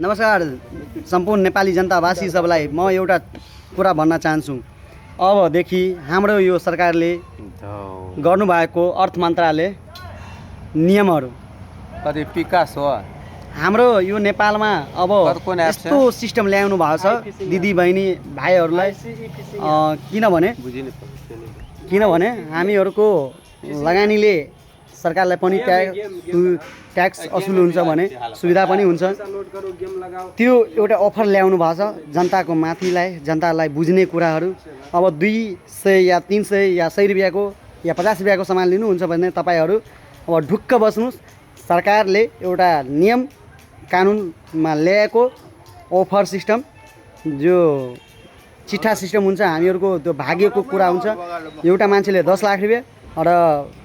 नमस्कार सम्पूर्ण नेपाली जनतावासी सबलाई म एउटा कुरा भन्न चाहन्छु। अबदेखि हाम्रो यो सरकारले गर्नुभएको अर्थ मन्त्रालय नियमहरू कति विकास हो हाम्रो यो नेपालमा अब यस्तो सिस्टम ल्याउनु भएको छ दिदी बहिनी भाइहरूलाई। किनभने हामीहरूको लगानीले सरकारलाई पनि ट्याक्स असुल हुन्छ भने सुविधा पनि हुन्छ। त्यो एउटा अफर ल्याउनु भएको छ जनताको माथिलाई, जनतालाई बुझ्ने कुराहरू। अब 200 या 300 या 100 रुपियाँको या 50 रुपियाँको सामान लिनुहुन्छ भने तपाईँहरू अब ढुक्क बस्नुहोस्। सरकारले एउटा नियम कानुनमा ल्याएको अफर सिस्टम जो चिट्ठा सिस्टम हुन्छ, हामीहरूको त्यो भाग्यको कुरा हुन्छ। एउटा मान्छेले 10 लाख रुपियाँ र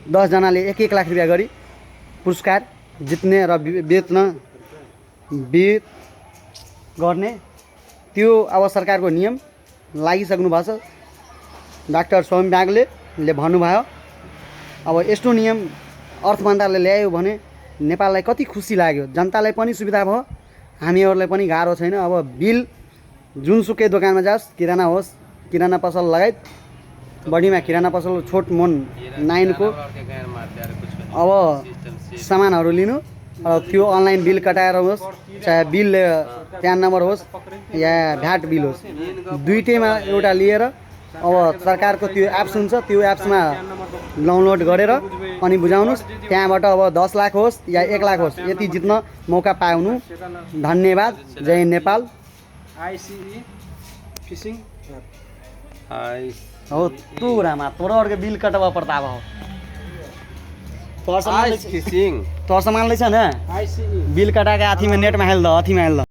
10 जनाले 1-1 लाख रुपियाँ गरी पुरस्कार जित्ने र वित गर्ने त्यो अब सरकारको नियम लागिसक्नु भएको छ। डाक्टर स्वामी बागले भन्नुभयो अब यस्तो नियम अर्थ मन्त्रालयले ल्यायो भने नेपाललाई कति खुसी लाग्यो, जनतालाई पनि सुविधा भयो, हामीहरूलाई पनि गाह्रो छैन। अब बिल जुनसुकै दोकानमा जाओस्, किराना होस्, किराना पसल लगायत बढीमा किराना पसल छोट मोन 9 को अब सामानहरू लिनु र त्यो अनलाइन बिल कटाएर होस्, चाहे बिल प्यान नम्बर होस् या भ्याट बिल होस्, दुईटैमा एउटा लिएर अब सरकारको त्यो एप्स हुन्छ, त्यो एप्समा डाउनलोड गरेर अनि बुझाउनुहोस्। त्यहाँबाट अब 10 लाख होस् या 1 लाख होस्, यति जित्न मौका पाउनु। धन्यवाद। जय नेपाल। फिशिङ हो तोरामा तोरा बिल कटवा पड़ता हो। तोर सामान लै छ न, बिल कटा के अथी में नेट में हेल दो, अथी में हेल दो।